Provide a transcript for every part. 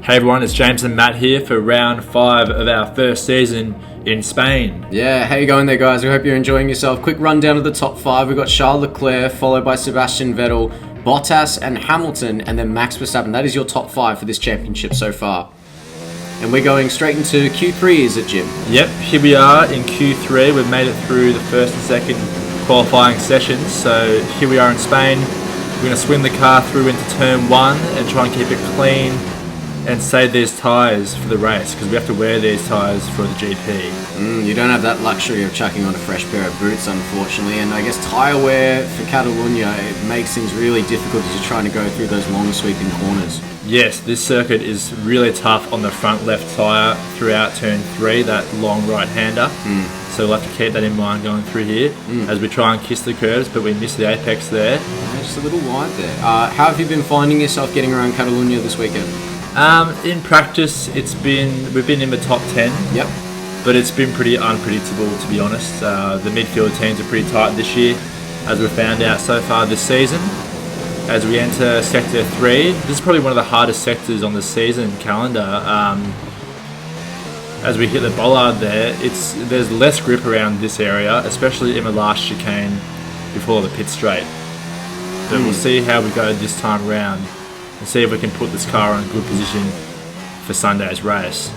Hey everyone, it's James and Matt here for round 5 of our first season in Spain. Yeah, how you going there, guys? We hope you're enjoying yourself. Quick rundown of the top 5. We've got Charles Leclerc, followed by Sebastian Vettel, Bottas and Hamilton, and then Max Verstappen. That is your top 5 for this championship so far. And we're going straight into Q3, is it, Jim? Yep, here we are in Q3. We've made it through the first and second qualifying sessions. So here we are in Spain. We're going to swing the car through into turn 1 and try and keep it clean and save these tyres for the race, because we have to wear these tyres for the GP. You don't have that luxury of chucking on a fresh pair of boots, unfortunately, and I guess tyre wear for Catalonia, it makes things really difficult as you're trying to go through those long sweeping corners. Yes, this circuit is really tough on the front left tyre throughout turn 3, that long right-hander. So we'll have to keep that in mind going through here as we try and kiss the curves, but we miss the apex there. Just a little wide there. How have you been finding yourself getting around Catalonia this weekend? In practice, we've been in the top 10. Yep. But it's been pretty unpredictable, to be honest. The midfield teams are pretty tight this year, as we've found out so far this season. As we enter Sector 3, this is probably one of the hardest sectors on the season calendar. As we hit the bollard there, there's less grip around this area, especially in the last chicane before the pit straight. But we'll see how we go this time round and see if we can put this car in a good position for Sunday's race.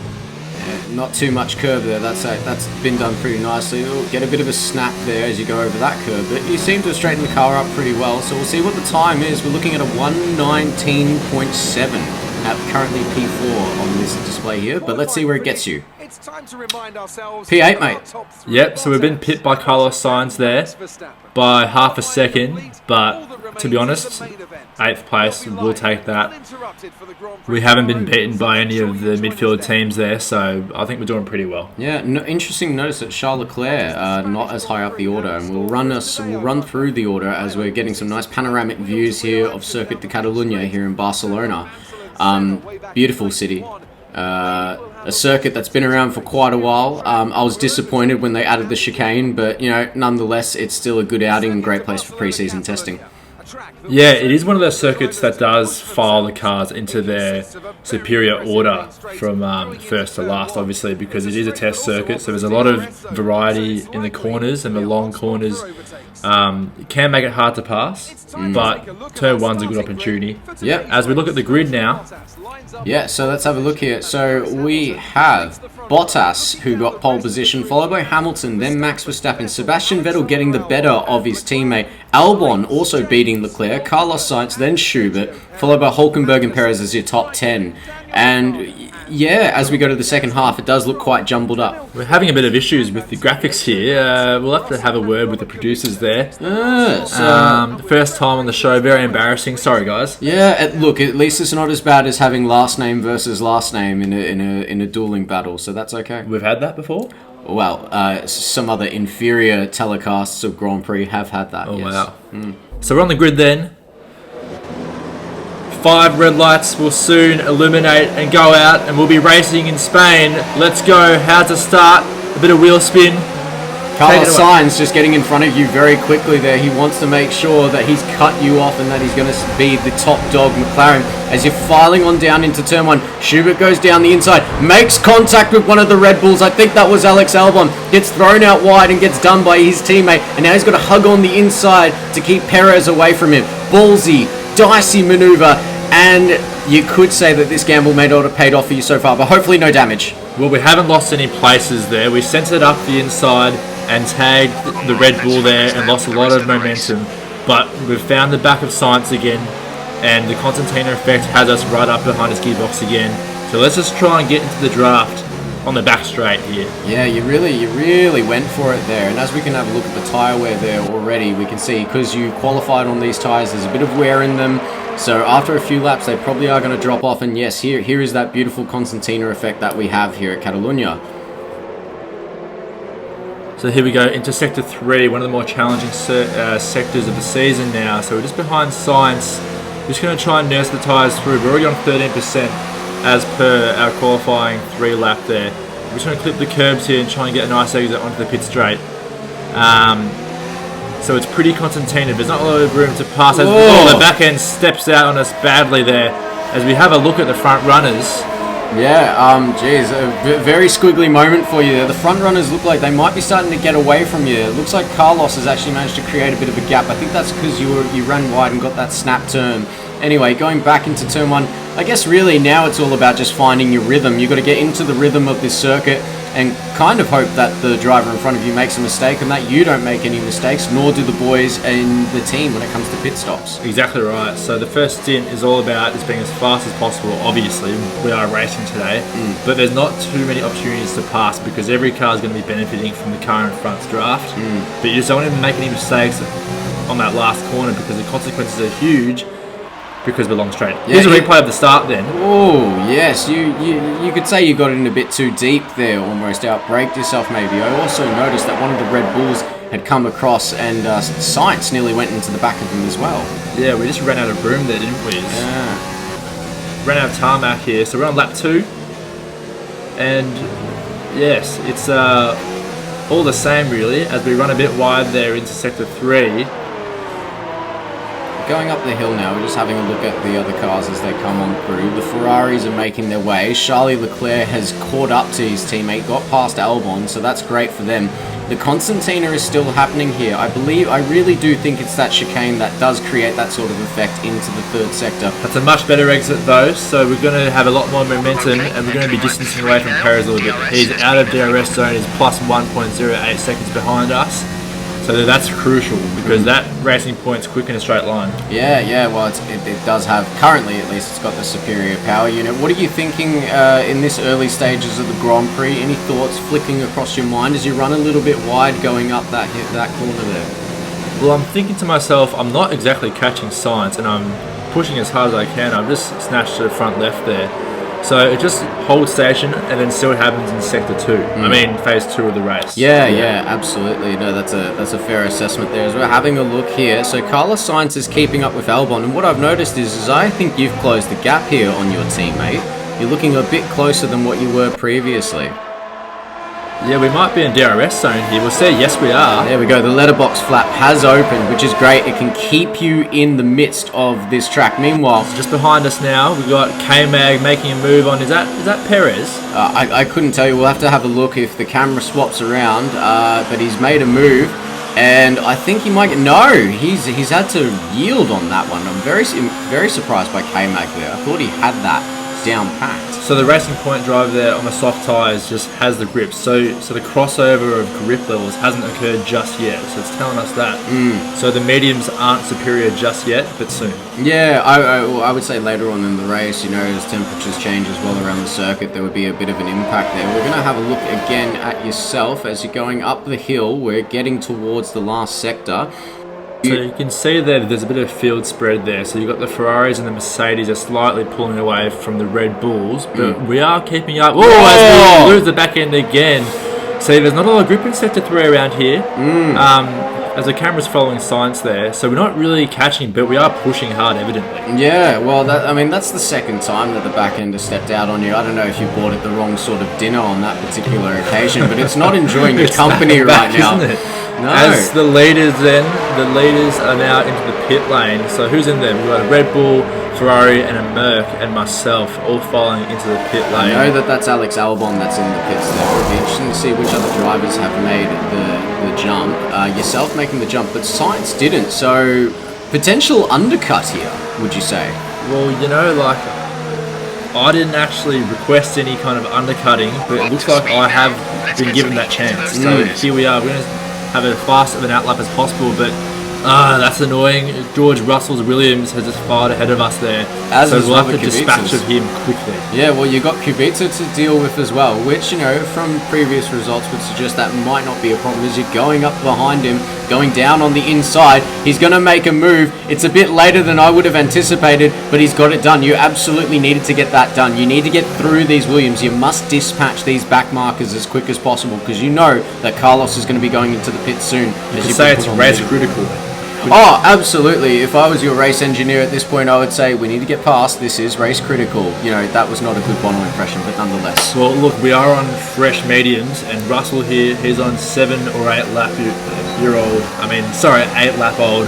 Yeah, not too much curve there. That's been done pretty nicely. You'll get a bit of a snap there as you go over that curve, but you seem to have straightened the car up pretty well. So we'll see what the time is. We're looking at a 1:19.7 at currently P4 on this display here, but let's see where it gets you. P8, mate. Yep, so we've been pipped by Carlos Sainz there by half a second, but to be honest, 8th place, we'll take that. We haven't been beaten by any of the midfield teams there, so I think we're doing pretty well. Yeah, interesting notice that Charles Leclerc not as high up the order, and we'll run through the order as we're getting some nice panoramic views here of Circuit de Catalunya here in Barcelona. Beautiful city. A circuit that's been around for quite a while. I was disappointed when they added the chicane, but nonetheless, it's still a good outing and great place for pre-season testing. Yeah, it is one of those circuits that does file the cars into their superior order from first to last, obviously, because it is a test circuit, so there's a lot of variety in the corners, and the long corners it can make it hard to pass, but turn 1's a good opportunity. Yep. As we look at the grid now. Yeah, so let's have a look here. So we have Bottas, who got pole position, followed by Hamilton, then Max Verstappen, Sebastian Vettel getting the better of his teammate, Albon also beating Leclerc, Carlos Sainz, then Schubert, followed by Hülkenberg and Perez as your top 10. And yeah, as we go to the second half, it does look quite jumbled up. We're having a bit of issues with the graphics here. We'll have to have a word with the producers there. First time on the show, very embarrassing. Sorry, guys. Yeah, look, at least it's not as bad as having last name versus last name in a dueling battle, so that's okay. We've had that before? Well, some other inferior telecasts of Grand Prix have had that. Oh, yes. wow. So we're on the grid then. 5 red lights will soon illuminate and go out, and we'll be racing in Spain. Let's go. How to start? A bit of wheel spin. Carlos Sainz just getting in front of you very quickly there. He wants to make sure that he's cut you off and that he's going to be the top dog, McLaren. As you're filing on down into turn 1, Schubert goes down the inside, makes contact with one of the Red Bulls. I think that was Alex Albon. Gets thrown out wide and gets done by his teammate. And now he's got to hug on the inside to keep Perez away from him. Ballsy, dicey maneuver, and you could say that this gamble may not have paid off for you so far, but hopefully no damage. Well, we haven't lost any places there. We centered up the inside and tagged the Red Bull there and lost a lot of momentum, but we've found the back of Sainz again, and the Constantina effect has us right up behind his gearbox again. So let's just try and get into the draft on the back straight here. Yeah, you really went for it there. And as we can have a look at the tyre wear there already, we can see because you qualified on these tyres, there's a bit of wear in them. So after a few laps, they probably are going to drop off. And yes, here is that beautiful Constantina effect that we have here at Catalunya. So here we go into Sector 3, one of the more challenging sectors of the season now. So we're just behind Sainz. We're just going to try and nurse the tyres through. We're already on 13% as per our qualifying 3 lap there. We're just going to clip the curbs here and try and get a nice exit onto the pit straight. So it's pretty Constantina. There's not a lot of room to pass. The back end steps out on us badly there. As we have a look at the front runners, Yeah, geez, a very squiggly moment for you there. The front runners look like they might be starting to get away from you. It looks like Carlos has actually managed to create a bit of a gap. I think that's because you ran wide and got that snap turn. Anyway, going back into turn 1, I guess really now it's all about just finding your rhythm. You've got to get into the rhythm of this circuit and kind of hope that the driver in front of you makes a mistake and that you don't make any mistakes, nor do the boys in the team when it comes to pit stops. Exactly right. So the first stint is all about just being as fast as possible. Obviously, we are racing today, but there's not too many opportunities to pass because every car is going to be benefiting from the car in front's draft. But you just don't want to make any mistakes on that last corner because the consequences are huge. Because we're long straight. Here's a replay of the start then. Oh, yes. You could say you got in a bit too deep there, almost outbraked yourself maybe. I also noticed that one of the Red Bulls had come across and Sainz nearly went into the back of him as well. Yeah, we just ran out of room there, didn't we? Yeah. Ran out of tarmac here. So we're on lap 2. And yes, it's all the same really as we run a bit wide there into sector 3. Going up the hill now, we're just having a look at the other cars as they come on through. The Ferraris are making their way. Charlie Leclerc has caught up to his teammate, got past Albon, so that's great for them. The Constantina is still happening here. I really do think it's that chicane that does create that sort of effect into the third sector. That's a much better exit though, so we're going to have a lot more momentum and we're going to be distancing away from Perez a little bit. He's out of DRS zone, he's plus 1.08 seconds behind us. So that's crucial because that racing point's quick in a straight line. Yeah, well it does have, currently at least, it's got the superior power unit. What are you thinking in this early stages of the Grand Prix? Any thoughts flicking across your mind as you run a little bit wide going up that corner there? Well, I'm thinking to myself, I'm not exactly catching Sainz and I'm pushing as hard as I can. I've just snatched to the front left there. So it just holds station and then see what happens in sector 2. I mean, phase 2 of the race. Yeah, absolutely. No, that's a fair assessment there as well. Having a look here, so Carlos Sainz is keeping up with Albon, and what I've noticed is I think you've closed the gap here on your teammate. You're looking a bit closer than what you were previously. Yeah, we might be in DRS zone here. We'll see. Yes, we are. There we go. The letterbox flap has opened, which is great. It can keep you in the midst of this track. Meanwhile, just behind us now, we've got K-Mag making a move on. Is that Perez? I couldn't tell you. We'll have to have a look if the camera swaps around. But he's made a move, and I think he might. No, he's had to yield on that one. I'm very surprised by K-Mag there. I thought he had that down packed. So the Racing Point driver there on the soft tyres just has the grip. So the crossover of grip levels hasn't occurred just yet. So it's telling us that. So the mediums aren't superior just yet, but soon. Yeah, I would say later on in the race, as temperatures change as well around the circuit, there would be a bit of an impact there. We're going to have a look again at yourself as you're going up the hill. We're getting towards the last sector. So you can see there's a bit of field spread there. So you've got the Ferraris and the Mercedes are slightly pulling away from the Red Bulls, but we are keeping up. As we lose the back end again. See, there's not a lot of grip in sector 3 around here. As the camera's following Sainz there, so we're not really catching, but we are pushing hard, evidently. Yeah, well, that's the second time that the back end has stepped out on you. I don't know if you bought it the wrong sort of dinner on that particular occasion, but it's not enjoying your company right now. Isn't it? No. As the leaders are now into the pit lane. So who's in there? We've got a Red Bull, Ferrari, and a Merc, and myself, all filing into the pit lane. I know that's Alex Albon that's in the pits there. It'll be interesting to see which other drivers have made the jump. Yourself making the jump, but Sainz didn't. So potential undercut here, would you say? Well, I didn't actually request any kind of undercutting, but it looks like I have been given that chance. So here we are. We're going to have as fast of an outlap as possible, but that's annoying. George Russell's Williams has just fired ahead of us there, so we'll have to dispatch of him quickly. Yeah, well, you got Kubica to deal with as well, which, from previous results would suggest that might not be a problem as you're going up behind him, going down on the inside. He's going to make a move. It's a bit later than I would have anticipated, but he's got it done. You absolutely needed to get that done. You need to get through these Williams. You must dispatch these back markers as quick as possible because you know that Carlos is going to be going into the pit soon. You can say it's race critical. Oh, absolutely. If I was your race engineer at this point, I would say we need to get past. This is race critical. That was not a good Bono impression, but nonetheless. Well, look, we are on fresh mediums, and Russell here, he's on 7 or 8 lap old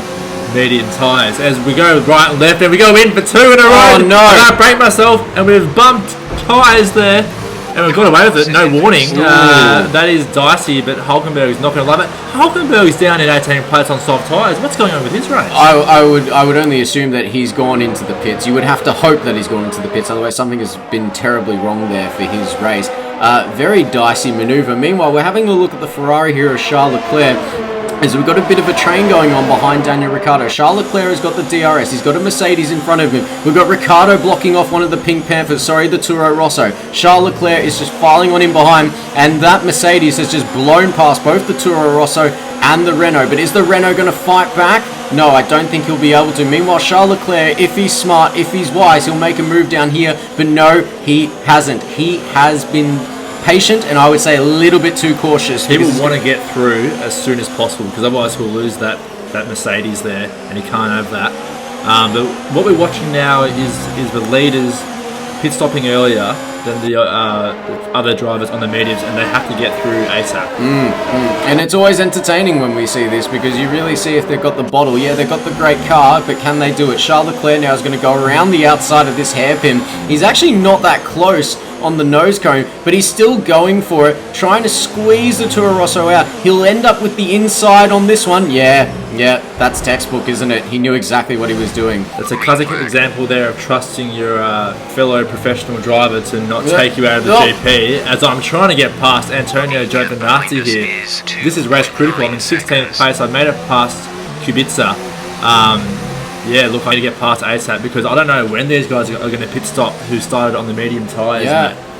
medium tyres. As we go right and left, and we go in for 2 in a row. Oh no! I can't break myself, and we've bumped tyres there. And we've got away with it, no warning. That is dicey, but Hulkenberg is not going to love it. Hulkenberg's down in 18 plates on soft tyres. What's going on with his race? I would only assume that he's gone into the pits. You would have to hope that he's gone into the pits, otherwise something has been terribly wrong there for his race. Very dicey manoeuvre. Meanwhile, we're having a look at the Ferrari here of Charles Leclerc. As we've got a bit of a train going on behind Daniel Ricciardo. Charles Leclerc has got the DRS. He's got a Mercedes in front of him. We've got Ricciardo blocking off one of the Pink Panthers. Sorry, the Toro Rosso. Charles Leclerc is just filing on him behind. And that Mercedes has just blown past both the Toro Rosso and the Renault. But is the Renault going to fight back? No, I don't think he'll be able to. Meanwhile, Charles Leclerc, if he's smart, if he's wise, he'll make a move down here. But no, he hasn't. He has been patient, and I would say a little bit too cautious. He will want to get through as soon as possible, because otherwise he'll lose that Mercedes there, and he can't have that. But what we're watching now is the leaders pit stopping earlier than the other drivers on the mediums, and they have to get through ASAP. And it's always entertaining when we see this, because you really see if they've got the bottle. Yeah, they've got the great car, but can they do it? Charles Leclerc now is going to go around the outside of this hairpin. He's actually not that close on the nose cone, but he's still going for it, trying to squeeze the Toro Rosso out. He'll end up with the inside on this one. Yeah, that's textbook, isn't it? He knew exactly what he was doing. That's a classic example there of trusting your fellow professional driver to not take you out of the GP. As I'm trying to get past Antonio Giovinazzi here. This is race critical. I'm in 16th place. I made it past Kubica. Yeah, look, I need to get past ASAP, because I don't know when these guys are going to pit stop who started on the medium tyres.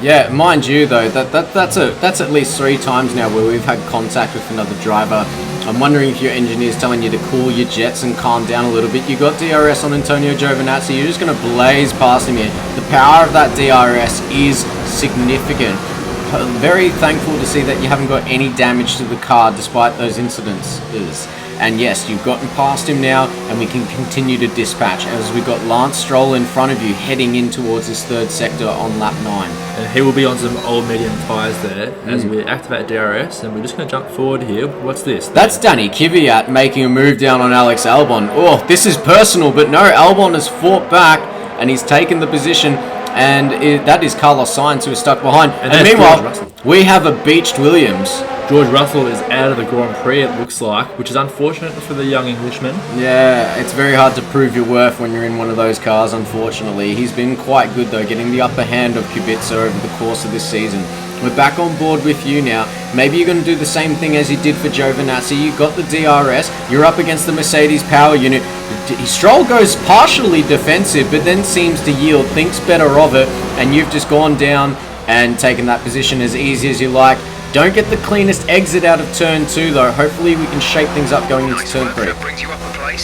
Yeah, mind you though, that's at least 3 times now where we've had contact with another driver. I'm wondering if your engineer's telling you to cool your jets and calm down a little bit. You got DRS on Antonio Giovinazzi, you're just going to blaze past him here. The power of that DRS is significant. Very thankful to see that you haven't got any damage to the car despite those incidents. And yes, you've gotten past him now, and we can continue to dispatch as we've got Lance Stroll in front of you heading in towards this 3rd sector on lap 9. And he will be on some old medium tyres there as we activate DRS, and we're just going to jump forward here. What's this? That's Danny Kvyat making a move down on Alex Albon. Oh, this is personal, but no, Albon has fought back and he's taken the position. And that is Carlos Sainz who is stuck behind. And meanwhile, we have a beached Williams. George Russell is out of the Grand Prix, it looks like, which is unfortunate for the young Englishman. Yeah, it's very hard to prove your worth when you're in one of those cars, unfortunately. He's been quite good, though, getting the upper hand of Kubica over the course of this season. We're back on board with you now. Maybe you're going to do the same thing as you did for Giovinazzi. You got the DRS. You're up against the Mercedes power unit. Stroll goes partially defensive, but then seems to yield, thinks better of it, and you've just gone down and taken that position as easy as you like. Don't get the cleanest exit out of turn 2 though. Hopefully we can shape things up going into turn 3.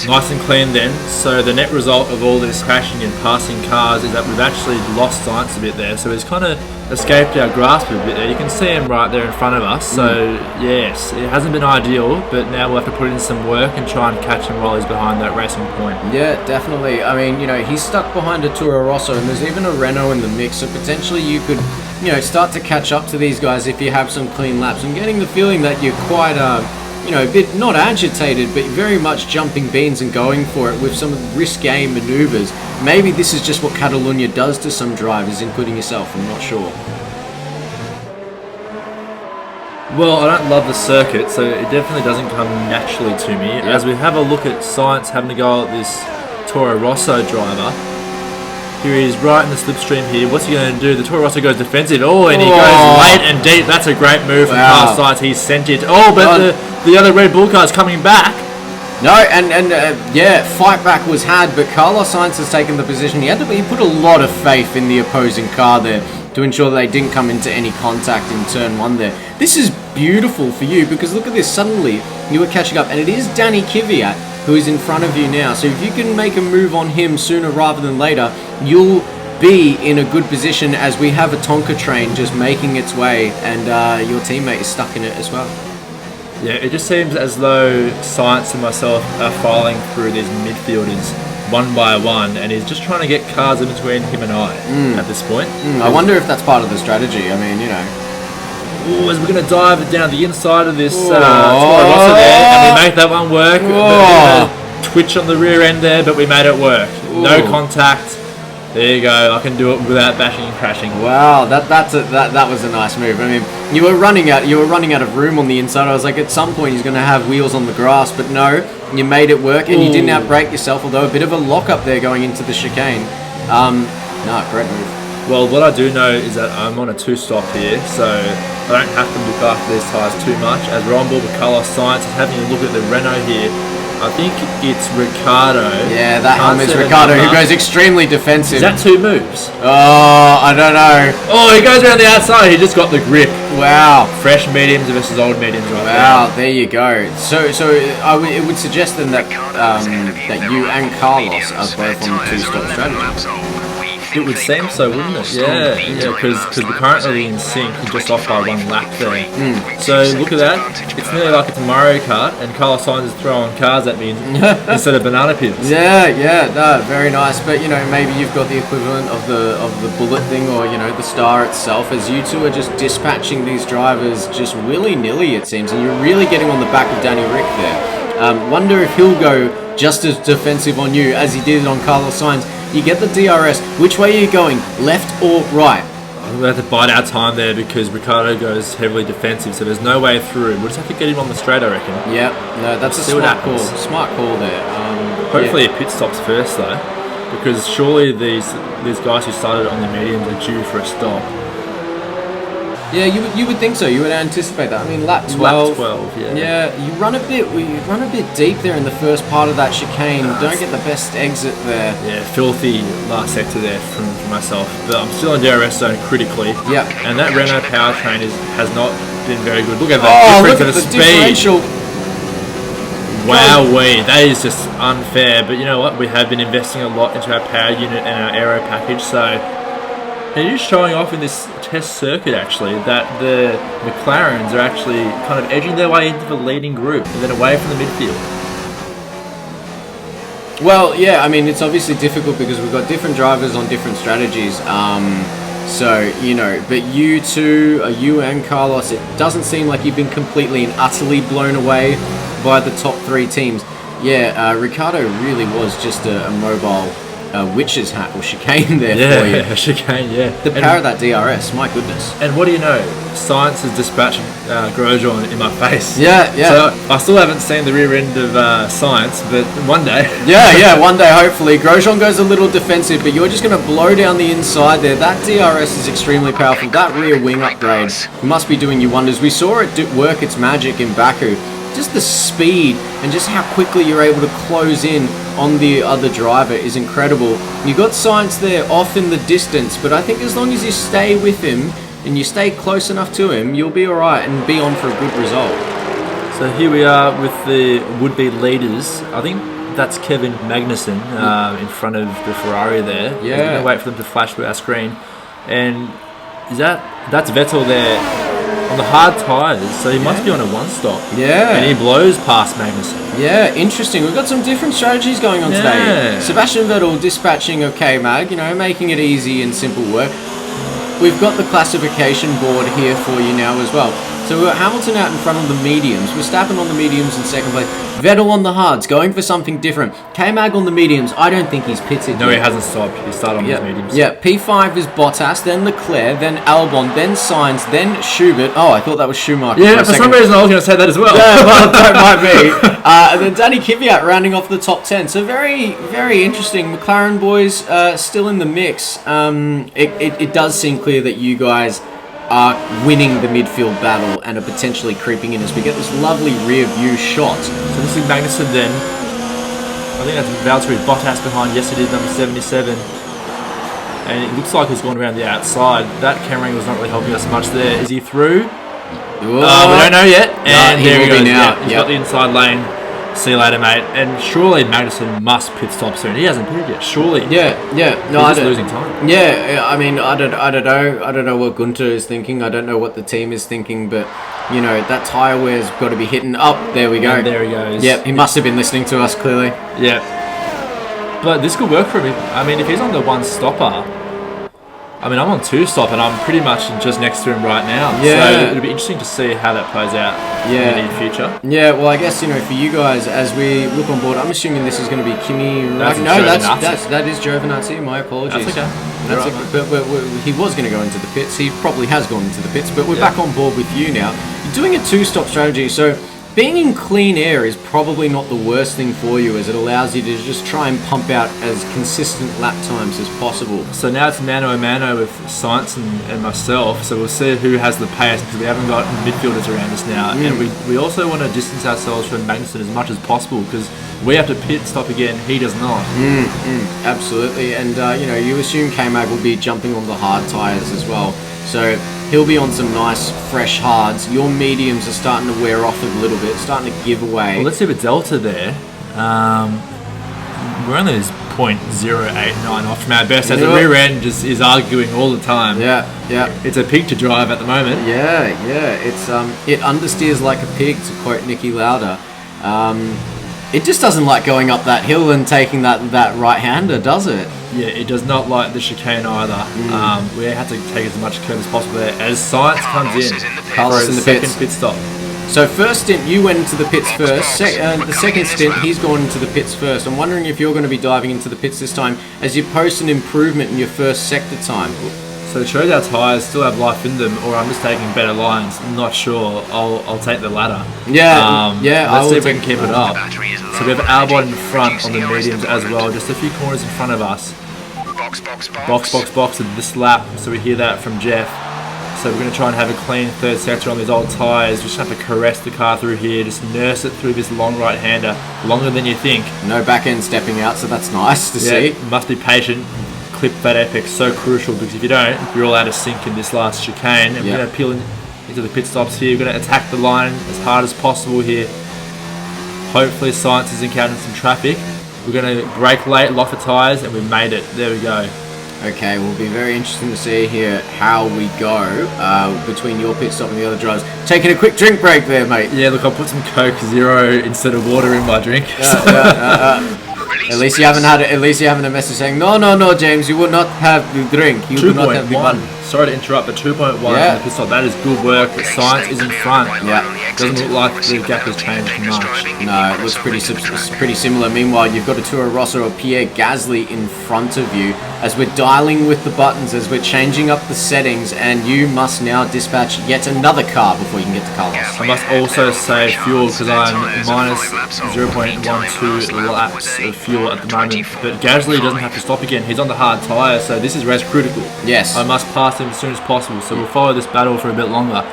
Nice and clean then. So the net result of all this crashing and passing cars is that we've actually lost Sainz a bit there. So he's kind of escaped our grasp a bit there. You can see him right there in front of us. So yes, it hasn't been ideal, but now we'll have to put in some work and try and catch him while he's behind that racing point. Yeah, definitely. I mean, you know, he's stuck behind a Toro Rosso, and there's even a Renault in the mix. So potentially you could, you know, start to catch up to these guys if you have some clean laps. I'm getting the feeling that you're quite, you know, a bit not agitated, but very much jumping beans and going for it with some risque maneuvers. Maybe this is just what Catalunya does to some drivers, including yourself. I'm not sure. Well, I don't love the circuit, so it definitely doesn't come naturally to me. As we have a look at Sainz having to go at this Toro Rosso driver. Here he is right in the slipstream here. What's he going to do? The Toro Rosso goes defensive. Oh, and he goes late and deep. That's a great move from Carlos Sainz. He sent it. Oh, but the other Red Bull car is coming back. No, yeah, fight back was had, but Carlos Sainz has taken the position. He put a lot of faith in the opposing car there to ensure that they didn't come into any contact in turn 1 there. This is beautiful for you, because look at this. Suddenly, you were catching up, and it is Danny Kvyat who is in front of you now. So if you can make a move on him sooner rather than later, you'll be in a good position, as we have a Tonka train just making its way, and your teammate is stuck in it as well. Yeah, it just seems as though Sainz and myself are filing through these midfielders one by one, and he's just trying to get cars in between him and I at this point. I wonder if that's part of the strategy. I mean, you know. Ooh, as we're going to dive down the inside of this Toro Rosso there, and we make that one work. Twitch on the rear end there, but we made it work. No contact. There you go. I can do it without bashing and crashing. Wow, that was a nice move. I mean, you were running out of room on the inside. I was like, at some point he's going to have wheels on the grass, but no, you made it work, and you didn't outbrake yourself. Although a bit of a lock up there going into the chicane. No, great move. Well, what I do know is that I'm on a 2-stop here, so I don't have to look after these tyres too much. As we're on board with Carlos Sainz, having a look at the Renault here. I think it's Ricciardo. Yeah, that helmet's Ricciardo, who goes extremely defensive. Is that 2 moves? Oh, I don't know. Oh, he goes around the outside. He just got the grip. Wow. Fresh mediums versus old mediums right Wow, there you go. So it would suggest then that that you and Carlos are both on the 2-stop strategy. It would seem so, wouldn't it? Yeah, because we're currently in sync, just off by 1 lap there. So look at that. It's nearly like it's a Mario Kart, and Carlos Sainz is throwing cars at me instead of banana peels. Yeah, no, very nice. But maybe you've got the equivalent of the bullet thing, or the star itself, as you two are just dispatching these drivers just willy-nilly, it seems, and you're really getting on the back of Danny Rick there. Wonder if he'll go just as defensive on you as he did on Carlos Sainz. You get the DRS. Which way are you going? Left or right? We have to bide our time there because Ricciardo goes heavily defensive, so there's no way through. We'll just have to get him on the straight, I reckon. Yep. No, that's a smart call. Smart call there. Hopefully he pit stops first though, because surely these guys who started on the mediums are due for a stop. Yeah, you would think so. You would anticipate that. I mean, lap 12. Lap 12, yeah. Yeah, you run a bit deep there in the first part of that chicane. Don't get the best exit there. Yeah, filthy last sector there from myself. But I'm still in DRS zone critically. Yep. And that Renault powertrain has not been very good. Look at that difference in the speed. Differential. Wowee, that is just unfair. But you know what? We have been investing a lot into our power unit and our aero package, so. It is showing off in this test circuit, actually, that the McLarens are actually kind of edging their way into the leading group and then away from the midfield. Well, yeah, I mean, it's obviously difficult because we've got different drivers on different strategies. But you two, you and Carlos, it doesn't seem like you've been completely and utterly blown away by the top 3 teams. Yeah, Ricciardo really was just a mobile witch's hat or chicane there for you. Yeah, chicane, yeah. The power of that DRS, my goodness. And what do you know? Science is dispatching Grosjean in my face. Yeah. So I still haven't seen the rear end of Science, but one day. Yeah, one day hopefully. Grosjean goes a little defensive, but you're just going to blow down the inside there. That DRS is extremely powerful. That rear wing upgrade must be doing you wonders. We saw it work its magic in Baku. Just the speed and just how quickly you're able to close in on the other driver is incredible. You got Sainz there off in the distance, but I think as long as you stay with him and you stay close enough to him, you'll be alright and be on for a good result. So here we are with the would-be leaders. I think that's Kevin Magnussen in front of the Ferrari there. Yeah. We're going to wait for them to flash through our screen. And that's Vettel there on the hard tyres, so he must be on a 1-stop. Yeah. And he blows past Magnussen. Yeah, interesting. We've got some different strategies going on today. Sebastian Vettel dispatching of K-Mag, making it easy and simple work. We've got the classification board here for you now as well. So we've got Hamilton out in front on the mediums. Verstappen on the mediums in second place. Vettel on the hards, going for something different. K-Mag on the mediums. I don't think he's pitted No, yet. he hasn't stopped. He started on his mediums. Yeah, P5 is Bottas, then Leclerc, then Albon, then Sainz, then Schubert. Oh, I thought that was Schumacher. Yeah, for some reason I was going to say that as well. Yeah, well, that might be. And then Danny Kvyat rounding off the top 10. So very, very interesting. McLaren boys still in the mix. It does seem clear that you guys are winning the midfield battle and are potentially creeping in as we get this lovely rear view shot. So this is Magnussen then. I think that's Valtteri Bottas behind. Yes, it is number 77. And it looks like he's gone around the outside. That camera was not really helping us much there. Is he through? We don't know yet. And there he goes. Now. He's got the inside lane. See you later, mate. And surely Magnussen must pit stop soon. He hasn't pitted yet. Surely. Yeah. No, he's just losing time. Yeah, I mean, I don't know. I don't know what Gunter is thinking. I don't know what the team is thinking. But that tyre wear's got to be hitting up. There we go. And there he goes. Yep, he must have been listening to us clearly. Yeah. But this could work for him. I mean, if he's on the 1-stopper, I mean, I'm on 2-stop and I'm pretty much just next to him right now. Yeah. So it'll be interesting to see how that plays out in the near future. Yeah, well, I guess, for you guys, as we look on board, I'm assuming this is going to be Kimi. That's That is Giovinazzi. My apologies. That's okay. That's Right, but he was going to go into the pits. He probably has gone into the pits, but we're back on board with you now. You're doing a 2-stop strategy, so being in clean air is probably not the worst thing for you, as it allows you to just try and pump out as consistent lap times as possible. So now it's mano a mano with Sainz and myself, so we'll see who has the pace, because we haven't got midfielders around us now. And we also want to distance ourselves from Magnussen as much as possible, because we have to pit stop again, he does not. Absolutely, and you assume K-Mag will be jumping on the hard tyres as well, so he'll be on some nice fresh hards. Your mediums are starting to wear off a little bit, starting to give away. Well, let's see the delta there. We're only 0.089 off from our best, as the rear end just is arguing all the time. Yeah. It's a pig to drive at the moment. Yeah. It's it understeers like a pig, to quote Nicky Lauda. It just doesn't like going up that hill and taking that right-hander, does it? Yeah, it does not like the chicane either. We have to take as much curve as possible there. As Sainz comes in Carlos for in his the second pits. pit stop. So first stint, you went into the pits first. The second stint, he's gone into the pits first. I'm wondering if you're going to be diving into the pits this time as you post an improvement in your first sector time. So it shows our tyres still have life in them, or I'm just taking better lines. I'm not sure. I'll take the latter. Let's see if we can keep it up. So we have Albon in front on the mediums as well, just a few corners in front of us. Box at this lap. So we hear that from Jeff. So we're going to try and have a clean third sector on these old tyres. We just have to caress the car through here, just nurse it through this long right-hander, longer than you think. No back end stepping out, so that's nice to see. Must be patient. Clip that apex, so crucial, because if you don't, you're all out of sync in this last chicane. And we're going to peel into the pit stops here. We're going to attack the line as hard as possible here. Hopefully Sainz is encountering some traffic. We're going to brake late, lock the tyres, and we made it. There we go. Okay, will be very interesting to see here how we go between your pit stop and the other drivers. Taking a quick drink break there, mate. Yeah, look, I'll put some Coke Zero instead of water in my drink. At least you haven't had it. At least you haven't a message saying, no, James, you will not have the drink. You will not have the bun. Sorry to interrupt, but 2.1 on the pit stop. That is good work. The Sainz is in front. Doesn't look like the gap has changed much. No, it looks pretty similar. Meanwhile, you've got a Toro Rosso or Pierre Gasly in front of you as we're dialing with the buttons, as we're changing up the settings, and you must now dispatch yet another car before you can get to Carlos. I must also save fuel, because I'm minus 0.12 laps of fuel at the moment. But Gasly doesn't have to stop again. He's on the hard tyre, so this is race critical. Yes. I must pass him as soon as possible, so we'll follow this battle for a bit longer.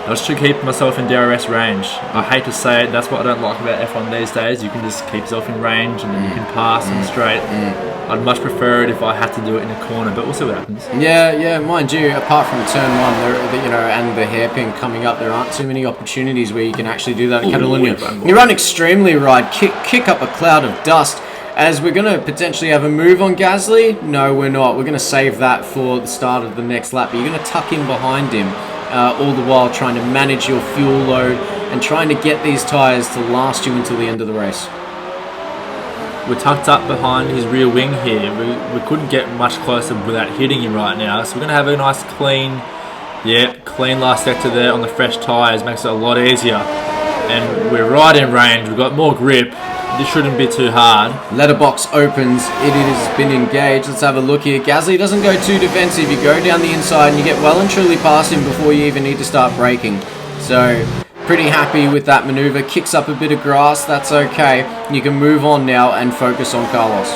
I just should keep myself in DRS range. I hate to say it, that's what I don't like about F1 these days. You can just keep yourself in range and then you can pass and straight. I'd much prefer it if I had to do it in a corner, but we'll see what happens. Yeah, mind you, apart from turn one, and the hairpin coming up, there aren't too many opportunities where you can actually do that in Catalonia. You run extremely right, kick up a cloud of dust. As we're going to potentially have a move on Gasly. No, we're not. We're going to save that for the start of the next lap. But you're going to tuck in behind him, all the while trying to manage your fuel load and trying to get these tyres to last you until the end of the race. We're tucked up behind his rear wing here. We couldn't get much closer without hitting him right now. So we're going to have a nice clean last sector there on the fresh tyres. Makes it a lot easier. And we're right in range. We've got more grip. This shouldn't be too hard. Letterbox opens. It has been engaged. Let's have a look here. Gasly doesn't go too defensive. You go down the inside and you get well and truly past him before you even need to start braking. So, pretty happy with that maneuver. Kicks up a bit of grass. That's okay. You can move on now and focus on Carlos.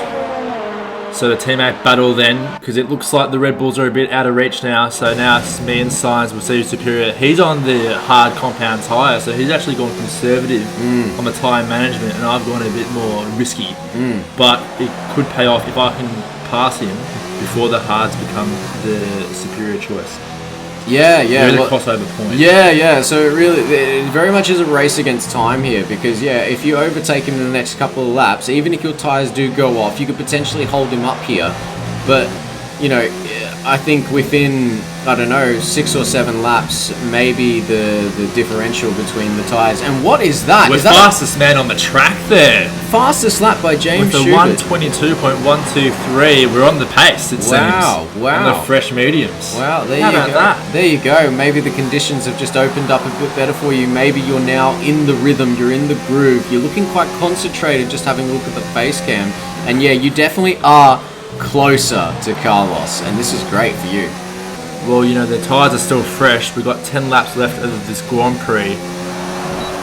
So the teammate battle then, because it looks like the Red Bulls are a bit out of reach now. So now it's me and Sainz will see who's superior. He's on the hard compound tyre, so he's actually gone conservative on the tyre management, and I've gone a bit more risky. But it could pay off if I can pass him before the hards become the superior choice. Yeah. There's a crossover point. Yeah. So it very much is a race against time here, because if you overtake him in the next couple of laps, even if your tyres do go off, you could potentially hold him up here. But I think within, I don't know, 6 or 7 laps, maybe the differential between the tyres. And what is that? We're Is that fastest man on the track there. fastest lap by James With the Schubert? 122.123, we're on the pace, it seems. Wow. On the fresh mediums. Wow, there How you about go. that? There you go. Maybe the conditions have just opened up a bit better for you. Maybe you're now in the rhythm, you're in the groove, you're looking quite concentrated just having a look at the face cam. And yeah, you definitely are closer to Carlos, and this is great for you. Well, you know, the tyres are still fresh. We've got 10 laps left of this Grand Prix.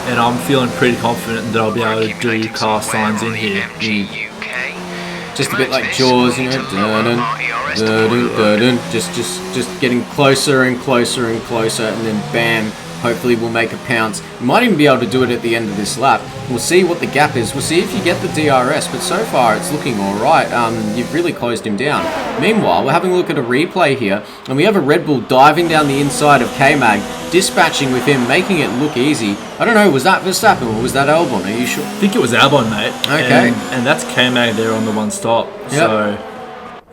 And I'm feeling pretty confident that I'll be able to do Carlos Sainz in here. Just a bit like Jaws, you know, dun-dun, dun-dun, dun-dun. Just getting closer and closer and closer, and then bam, hopefully we'll make a pounce. We might even be able to do it at the end of this lap. We'll see what the gap is. We'll see if you get the DRS, but so far it's looking alright. You've really closed him down. Meanwhile, we're having a look at a replay here, and we have a Red Bull diving down the inside of K-Mag, dispatching with him, making it look easy. I don't know, was that Verstappen or was that Albon? Are you sure? I think it was Albon, mate. Okay. And that's K-Mag there on the one stop. Yep. So,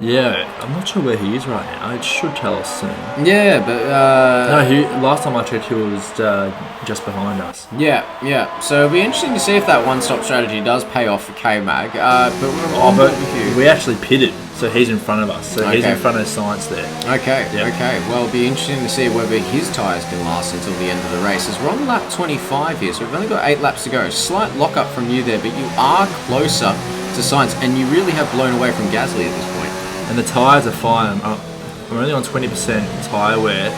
yeah, I'm not sure where he is right now. It should tell us soon. Yeah, but No, last time I checked, he was just behind us. yeah. So it'll be interesting to see if that one-stop strategy does pay off for K-Mag. But we're on board with you. We actually pitted, so he's in front of us. So he's Okay. in front of Sainz there. Okay, Yep. okay. Well, it'll be interesting to see whether his tyres can last until the end of the race. As we're on lap 25 here, so we've only got 8 laps to go. Slight lock-up from you there, but you are closer to Sainz, and you really have blown away from Gasly at this point. And the tyres are fine. I'm only on 20% tyre wear,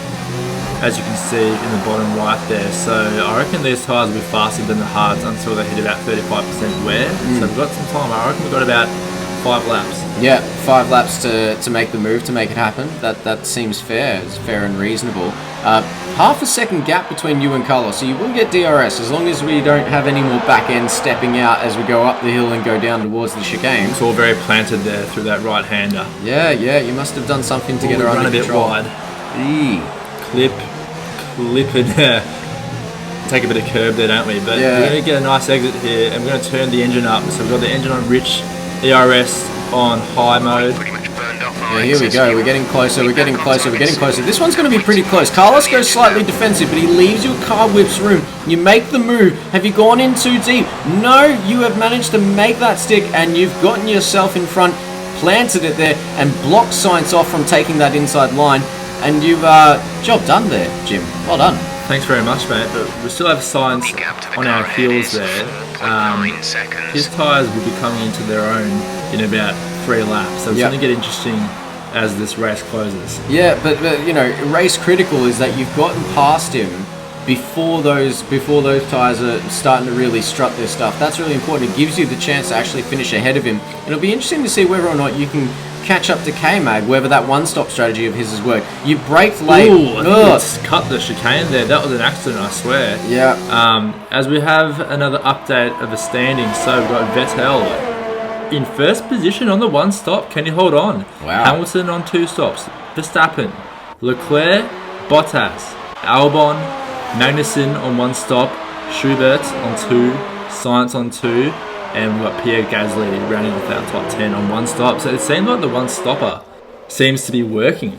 as you can see in the bottom right there. So I reckon these tyres will be faster than the hards until they hit about 35% wear. So we've got some time. I reckon we've got about 5 laps. Yeah, 5 laps to make the move, to make it happen. That seems fair. It's fair and reasonable. Half a second gap between you and Carlos, so you will get DRS as long as we don't have any more back end stepping out as we go up the hill and go down towards the chicane. It's all very planted there through that right-hander. Yeah, you must have done something to get her Run under a bit control. wide. Clip it. Take a bit of curb there, don't we? But Yeah. we're going to get a nice exit here, and we're going to turn the engine up. So we've got the engine on rich, ERS on high mode. Yeah, here we go. We're getting closer. We're getting closer. We're getting closer. This one's going to be pretty close. Carlos goes slightly defensive, but he leaves your car whip's room. You make the move. Have you gone in too deep? No, you have managed to make that stick, and you've gotten yourself in front, planted it there, and blocked Sainz off from taking that inside line. And you've job done there, Jim. Well done. Thanks very much, mate. But we still have Sainz on our heels there. His tyres will be coming into their own in about 3 laps. So it's Yep. going to get interesting as this race closes. Yeah, but you know, race critical is that you've gotten past him before those tyres are starting to really strut their stuff. That's really important. It gives you the chance to actually finish ahead of him. And it'll be interesting to see whether or not you can catch up to K-Mag, whether that one-stop strategy of his has worked. You braked late. Ooh, I think Ugh. it's cut the chicane there. That was an accident, I swear. Yeah. As we have another update of the standings, so we've got Vettel in first position on the one stop. Can you hold on? Wow. Hamilton on 2 stops. Verstappen, Leclerc, Bottas, Albon, Magnussen on 1 stop, Schubert on 2, Sainz on 2, and we've got Pierre Gasly rounding off our top 10 on 1 stop. So it seems like the one stopper seems to be working.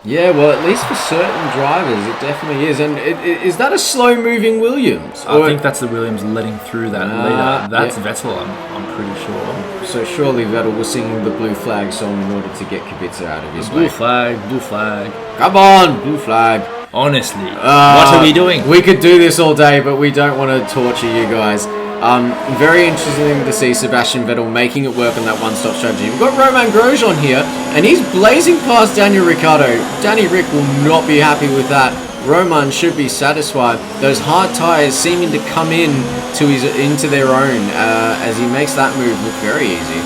Yeah, well, at least for certain drivers, it definitely is. And is that a slow-moving Williams? I think that's the Williams letting through that leader. That's yeah. Vettel, I'm pretty sure. So surely Vettel was singing the blue flag song in order to get Kubica out of his Blue way. flag, blue flag. Come on, blue flag. Honestly, what are we doing? We could do this all day, but we don't want to torture you guys. Very interesting to see Sebastian Vettel making it work on that one-stop strategy. We've got Romain Grosjean here, and he's blazing past Daniel Ricciardo. Danny Rick will not be happy with that. Roman should be satisfied. Those hard tyres seeming to come into their own as he makes that move look very easy.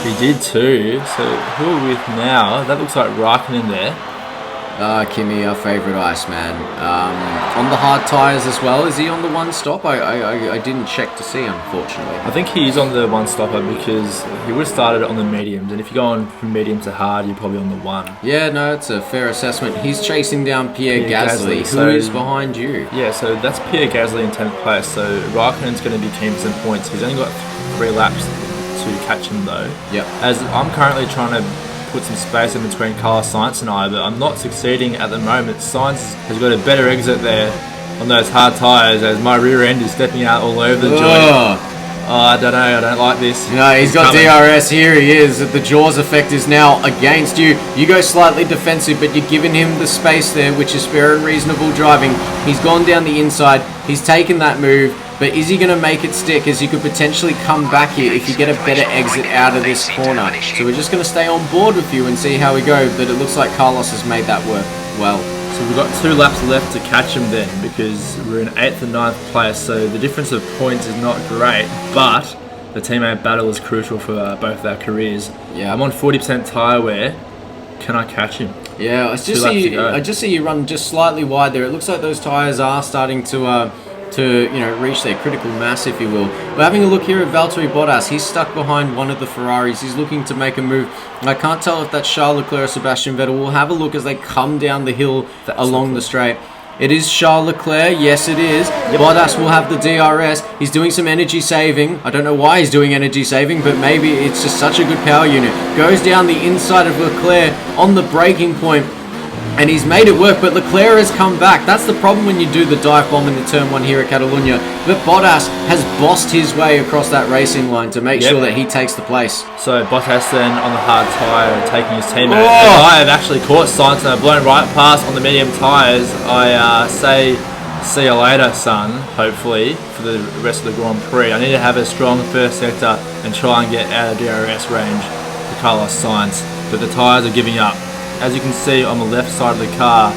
He did too. So who are we with now? That looks like Raikkonen there. Kimi, our favourite Iceman. On the hard tyres as well. Is he on the one stop? I didn't check to see, unfortunately. I think he's on the one stopper because he would have started on the mediums, and if you're going from medium to hard, you're probably on the 1. Yeah, no, it's a fair assessment. He's chasing down Pierre Gasly, who so- is behind you. Yeah, so that's Pierre Gasly in 10th place. So Raikkonen's going to be keen for some points. He's only got 3 laps to catch him though. Yep. As I'm currently trying to put some space in between Carlos Sainz and I, but I'm not succeeding at the moment. Sainz has got a better exit there on those hard tyres as my rear end is stepping out all over the joint. I don't know, I don't like this. No, he's got coming. DRS, here he is. The Jaws effect is now against you. You go slightly defensive, but you're giving him the space there, which is fair and reasonable driving. He's gone down the inside, he's taken that move, but is he going to make it stick, as you could potentially come back here if you get a better exit out of this corner. So we're just going to stay on board with you and see how we go, but it looks like Carlos has made that work well. So we've got 2 laps left to catch him then, because we're in 8th and 9th place, so the difference of points is not great, but the teammate battle is crucial for both our careers. Yeah, I'm on 40% tyre wear. Can I catch him? Yeah, I just see you run just slightly wide there. It looks like those tyres are starting to reach their critical mass, if you will. We're having a look here at Valtteri Bottas. He's stuck behind one of the Ferraris. He's looking to make a move. And I can't tell if that's Charles Leclerc or Sebastian Vettel. We'll have a look as they come down the hill along the straight. It is Charles Leclerc. Yes, it is. Yep. Bottas will have the DRS. He's doing some energy saving. I don't know why he's doing energy saving, but maybe it's just such a good power unit. Goes down the inside of Leclerc on the braking point. And he's made it work, but Leclerc has come back. That's the problem when you do the dive bomb in the turn 1 here at Catalunya. But Bottas has bossed his way across that racing line to make sure that he takes the place. So Bottas then on the hard tyre taking his teammate. And I have actually caught Sainz and I've blown right past on the medium tyres. I say, see you later, son, hopefully, for the rest of the Grand Prix. I need to have a strong first sector and try and get out of DRS range for Carlos Sainz. But the tyres are giving up. As you can see on the left side of the car,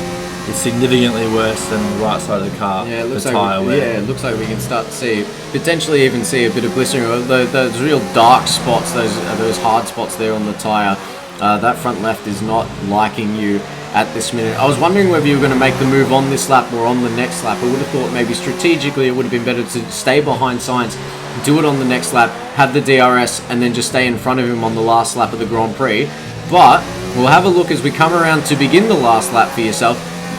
it's significantly worse than the right side of the car. Yeah, it looks it looks like we can start to see, potentially even see a bit of blistering. Those real dark spots, those hard spots there on the tyre. That front left is not liking you at this minute. I was wondering whether you were going to make the move on this lap or on the next lap. I would have thought maybe strategically it would have been better to stay behind Sainz, do it on the next lap, have the DRS, and then just stay in front of him on the last lap of the Grand Prix. But we'll have a look as we come around to begin the last lap for yourself.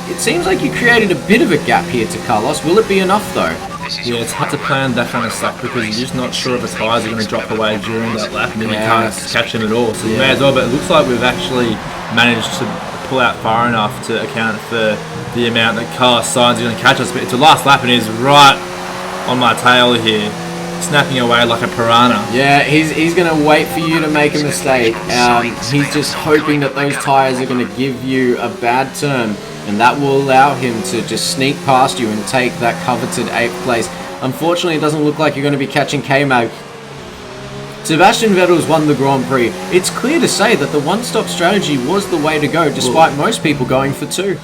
It seems like you created a bit of a gap here to Carlos. Will it be enough though? Yeah, it's hard to plan that kind of stuff because you're just not sure if the tyres are going to drop away during that lap and then you can't catch them at all. So you may as well, but it looks like we've actually managed to pull out far enough to account for the amount that Carlos Sainz is going to catch us. But it's the last lap and he's right on my tail here, snapping away like a piranha. Yeah, he's going to wait for you to make a mistake. He's just hoping that those tyres are going to give you a bad turn, and that will allow him to just sneak past you and take that coveted 8th place. Unfortunately, it doesn't look like you're going to be catching K-Mag. Sebastian Vettel's won the Grand Prix. It's clear to say that the one-stop strategy was the way to go, despite most people going for 2.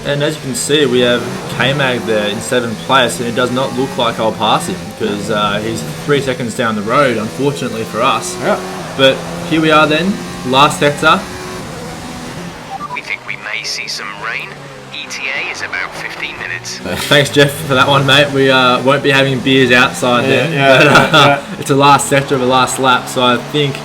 And as you can see, we have K-Mag there in 7th place, and it does not look like I'll pass him because he's 3 seconds down the road, unfortunately for us. Yeah. But here we are then, last sector. We think we may see some rain. ETA is about 15 minutes. Thanks, Jeff, for that one, mate. We won't be having beers outside there. Yeah. It's the last sector of the last lap, so I think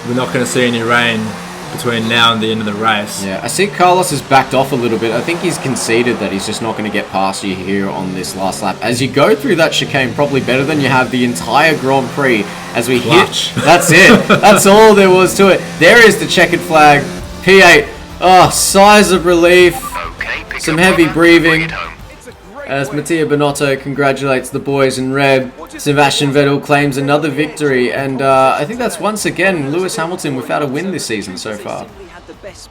we're not going to see any rain between now and the end of the race. Yeah, I see Carlos has backed off a little bit. I think he's conceded that he's just not going to get past you here on this last lap. As you go through that chicane, probably better than you have the entire Grand Prix as we Clutch. hit. That's it. That's all there was to it. There is the checkered flag. P8. Oh, sighs of relief. Okay, some heavy breathing. As Mattia Binotto congratulates the boys in red. Sebastian Vettel claims another victory, and I think that's once again Lewis Hamilton without a win this season so far.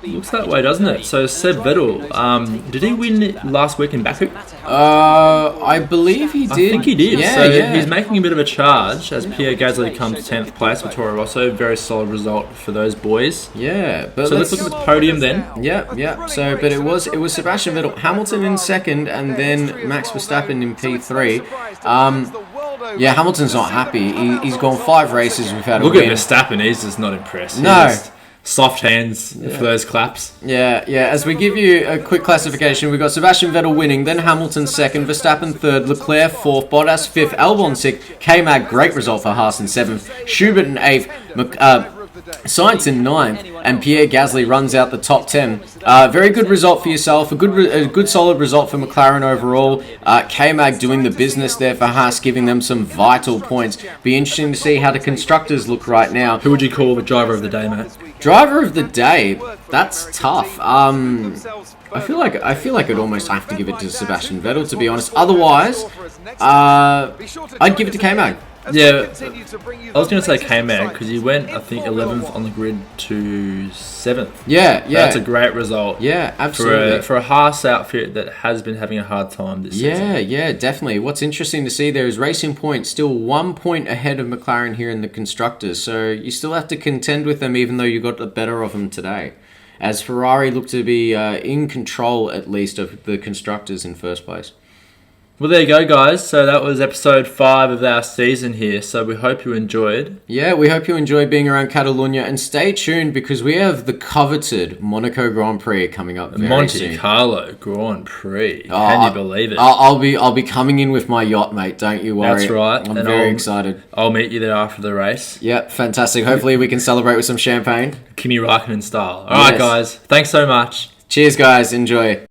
Looks that way, doesn't it? So Seb Vettel, did he win last week in Baku? I believe he did. I think he did. Yeah, so yeah. He's making a bit of a charge as Pierre Gasly comes 10th place for Toro Rosso. Very solid result for those boys. Yeah, but so let's look at the podium then. Yeah. So, but it was Sebastian Vettel, Hamilton in 2nd, and then Max Verstappen in P3. Yeah, Hamilton's not happy. He's gone 5 races without a win. Look at Verstappen. He's just not impressed. No. Soft hands for those claps. Yeah. As we give you a quick classification, we've got Sebastian Vettel winning, then Hamilton 2nd, Verstappen 3rd, Leclerc 4th, Bottas 5th, Albon 6th, K-Mag, great result for Haas in 7th, Schubert in 8th, Sainz in 9th, and Pierre Gasly runs out the top 10. Very good result for yourself. A good solid result for McLaren overall. K-Mag doing the business there for Haas, giving them some vital points. Be interesting to see how the constructors look right now. Who would you call the driver of the day, mate? Driver of the day, that's tough. I feel like I'd almost have to give it to Sebastian Vettel, to be honest. Otherwise, I'd give it to K-Mag. Yeah, I was going to say K-Mag because he went, I think, 11th on the grid to 7th. Yeah. That's a great result. Yeah, absolutely. For a Haas outfit that has been having a hard time this season. Yeah, definitely. What's interesting to see there is Racing Point still 1 point ahead of McLaren here in the Constructors, so you still have to contend with them even though you got the better of them today. As Ferrari look to be in control, at least, of the Constructors in first place. Well, there you go, guys. So that was episode 5 of our season here. So we hope you enjoyed. Yeah, we hope you enjoyed being around Catalunya. And stay tuned because we have the coveted Monaco Grand Prix coming up very Monte soon. Carlo Grand Prix. Can you believe it? I'll be coming in with my yacht, mate. Don't you worry. That's right. I'm very excited. I'll meet you there after the race. Yep, fantastic. Hopefully we can celebrate with some champagne. Kimi Raikkonen style. All right, guys. Thanks so much. Cheers, guys. Enjoy.